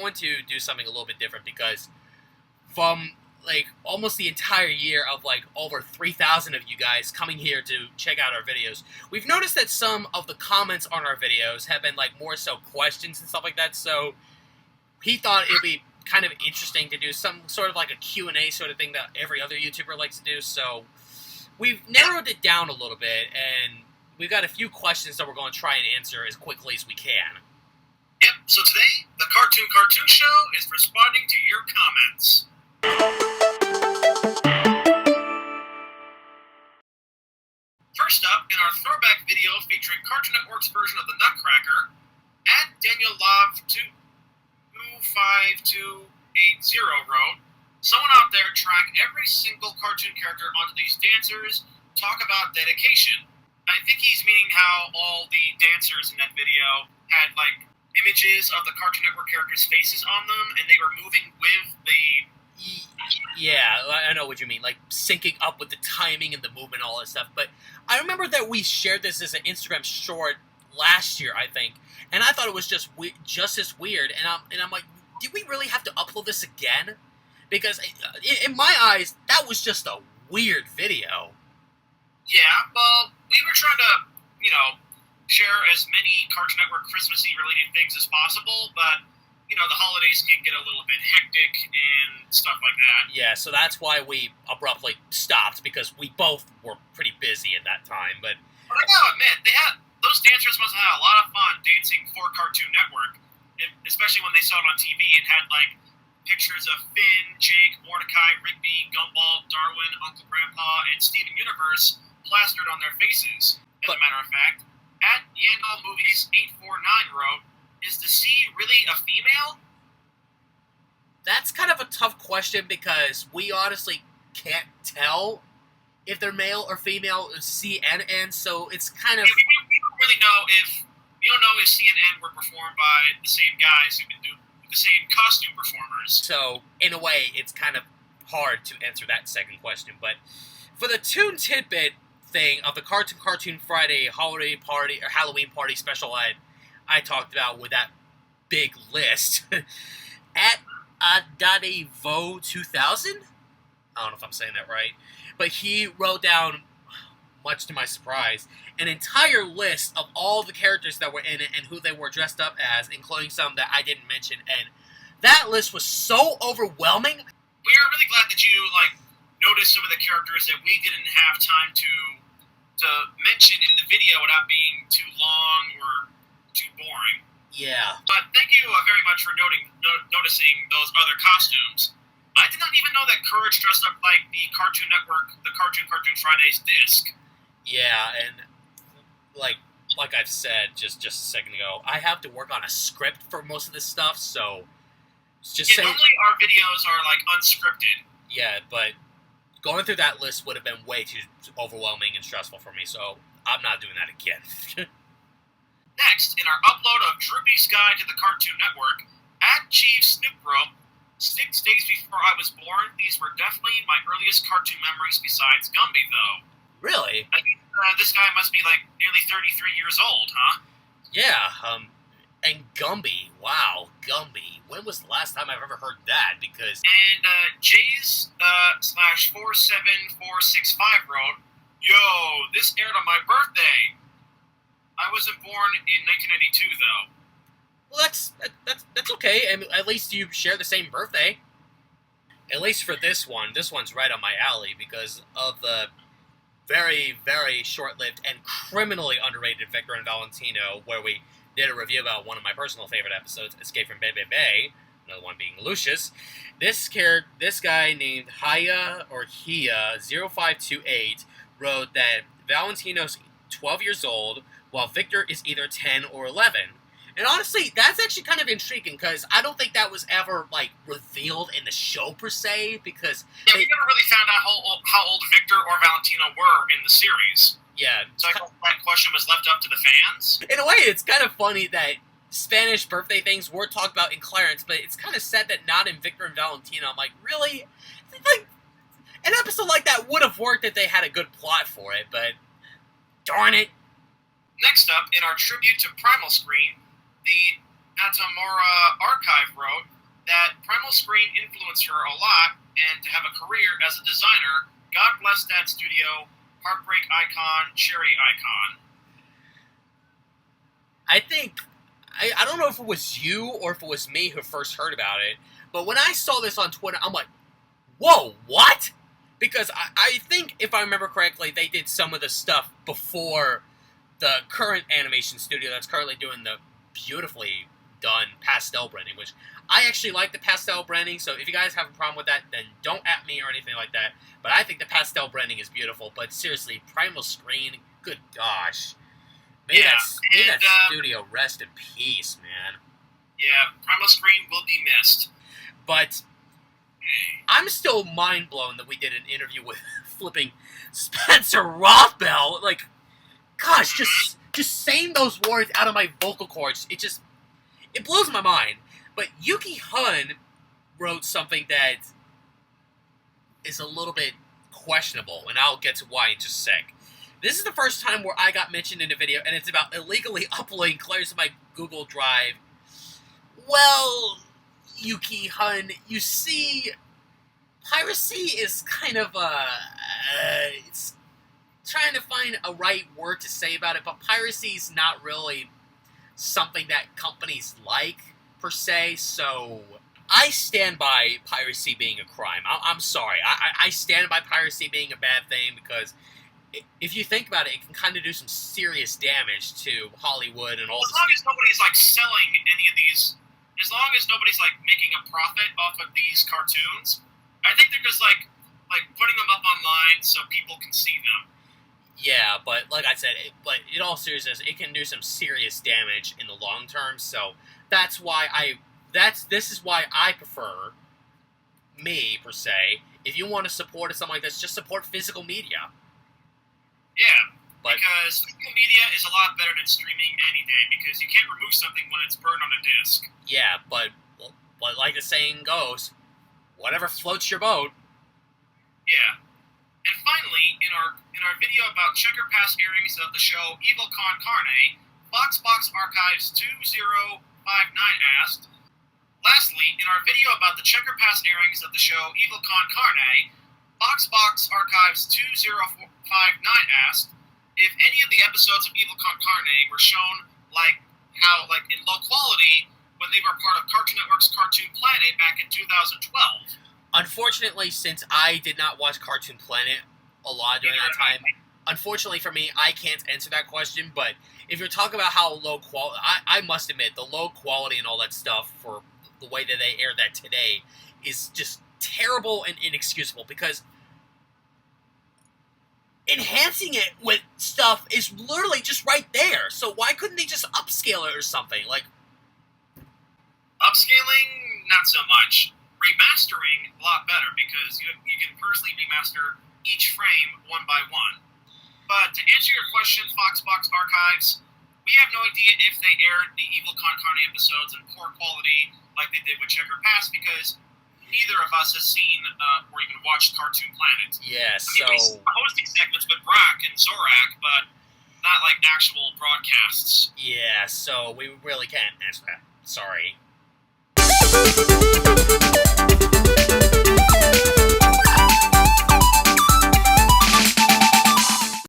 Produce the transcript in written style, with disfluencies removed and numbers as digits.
going to do something a little bit different because from like almost the entire year of like over 3,000 of you guys coming here to check out our videos, we've noticed that some of the comments on our videos have been like more so questions and stuff like that. So he thought it'd be kind of interesting to do some sort of like a Q&A sort of thing that every other YouTuber likes to do. So we've narrowed it down a little bit, and we've got a few questions that we're going to try and answer as quickly as we can. Yep, so today, the Cartoon Show is responding to your comments. First up, in our throwback video featuring Cartoon Network's version of the Nutcracker, at Daniel Love 25280 wrote, someone out there track every single cartoon character onto these dancers, talk about dedication. I think he's meaning how all the dancers in that video had, like, images of the Cartoon Network characters' faces on them, and they were moving with the... Yeah, I know what you mean, like syncing up with the timing and the movement and all that stuff, but I remember that we shared this as an Instagram short last year, I think, and I thought it was just as weird, and I'm like, did we really have to upload this again? Because in my eyes, that was just a weird video. Yeah, well, we were trying to, share as many Cartoon Network Christmassy related things as possible, but, the holidays can get a little bit hectic and stuff like that. Yeah, so that's why we abruptly stopped, because we both were pretty busy at that time, but I gotta admit, those dancers must have had a lot of fun dancing for Cartoon Network, especially when they saw it on TV and had, like, pictures of Finn, Jake, Mordecai, Rigby, Gumball, Darwin, Uncle Grandpa, and Steven Universe plastered on their faces. As a matter of fact, at Yandall Movies 849 wrote, is the C really a female? That's kind of a tough question because we honestly can't tell if they're male or female, C and N, so it's kind of... We don't really know if... We don't know if C and N were performed by the same guys who've been doing the same costume performers. So, in a way, it's kind of hard to answer that second question. But for the Toon Tidbit thing of the Cartoon Friday holiday party or Halloween party special I talked about with that big list, at Adadevo2000, I don't know if I'm saying that right, but he wrote down, much to my surprise, an entire list of all the characters that were in it and who they were dressed up as, including some that I didn't mention, and that list was so overwhelming. We are really glad that you, noticed some of the characters that we didn't have time to mention in the video without being too long or too boring. Yeah. But thank you very much for noticing those other costumes. I did not even know that Courage dressed up like the Cartoon Network, the Cartoon Fridays disc. Yeah, and like I've said just a second ago, I have to work on a script for most of this stuff, so normally our videos are unscripted. Yeah, but going through that list would have been way too overwhelming and stressful for me, so I'm not doing that again. Next, in our upload of Droopy's Guide to the Cartoon Network, at Chief Snoop wrote, 6 days before I was born, these were definitely my earliest cartoon memories besides Gumby, though. Really? I mean, this guy must be nearly 33 years old, huh? Yeah, and Gumby, wow, Gumby. When was the last time I've ever heard that? Because... And Jays /47465 wrote, yo, this aired on my birthday. I wasn't born in 1992, though. Well, that's okay. I mean, at least you share the same birthday. At least for this one. This one's right on my alley because of the very, very short-lived and criminally underrated Victor and Valentino, where we did a review about one of my personal favorite episodes, Escape from Bay Bay Bay, another one being Lucius. This guy named Hia0528 wrote that Valentino's 12 years old, while Victor is either 10 or 11. And honestly, that's actually kind of intriguing, because I don't think that was ever, revealed in the show, per se, because... Yeah, we never really found out how old Victor or Valentino were in the series. Yeah. So I thought that question was left up to the fans. In a way, it's kind of funny that Spanish birthday things were talked about in Clarence, but it's kind of sad that not in Victor and Valentino. I'm like, really? An episode like that would have worked if they had a good plot for it, but... Darn it. Next up, in our tribute to Primal screen, the Atamora Archive wrote that Primal Screen influenced her a lot, and to have a career as a designer, God bless that studio, heartbreak icon, cherry icon. I think, I don't know if it was you or if it was me who first heard about it, but when I saw this on Twitter, I'm like, whoa, what? Because I think, if I remember correctly, they did some of the stuff before the current animation studio that's currently doing the beautifully done pastel branding, which I actually like the pastel branding, so if you guys have a problem with that, then don't at me or anything like that, but I think the pastel branding is beautiful. But seriously, Primal Screen, good gosh. May that studio rest in peace, man. Yeah, Primal Screen will be missed. But I'm still mind blown that we did an interview with flipping Spencer Rothbell. Like, gosh, just saying those words out of my vocal cords, it blows my mind. But Yuki Hun wrote something that is a little bit questionable, and I'll get to why in just a sec. This is the first time where I got mentioned in a video, and it's about illegally uploading clears to my Google Drive. Well, Yuki Hun, you see, piracy is kind of it's trying to find a right word to say about it, but piracy is not really something that companies like, per se, so I stand by piracy being a crime. I'm sorry. I stand by piracy being a bad thing, because if you think about it, it can kind of do some serious damage to Hollywood and all. As long as nobody's like selling any of these, as long as nobody's like making a profit off of these cartoons, I think they're just like putting them up online so people can see them. Yeah, but like I said, but in all seriousness, it can do some serious damage in the long term. So that's why this is why I prefer, me per se. If you want to support something like this, just support physical media. Yeah, because physical media is a lot better than streaming any day, because you can't remove something when it's burned on a disc. Yeah, but like the saying goes, whatever floats your boat. Yeah. And finally, in our video about Checker Pass airings of the show Evil Con Carne, Foxbox Archives 2059 asked, lastly, in our video about the Checker Pass airings of the show Evil Con Carne, Foxbox Archives 2059 asked if any of the episodes of Evil Con Carne were shown in low quality when they were part of Cartoon Network's Cartoon Planet back in 2012. Unfortunately, since I did not watch Cartoon Planet a lot during that time, unfortunately for me, I can't answer that question. But if you're talking about how low quality, I must admit, the low quality and all that stuff for the way that they air that today is just terrible and inexcusable, because enhancing it with stuff is literally just right there. So why couldn't they just upscale it or something? Like, upscaling, not so much. Remastering, a lot better, because you can personally remaster each frame one by one. But to answer your question, Foxbox Archives, we have no idea if they aired the Evil Con Carne episodes in poor quality like they did with Checker Pass, because neither of us has seen or even watched Cartoon Planet. Yeah, I mean, we hosting segments with Brock and Zorak, but not like actual broadcasts. Yeah, so we really can't answer that. Sorry.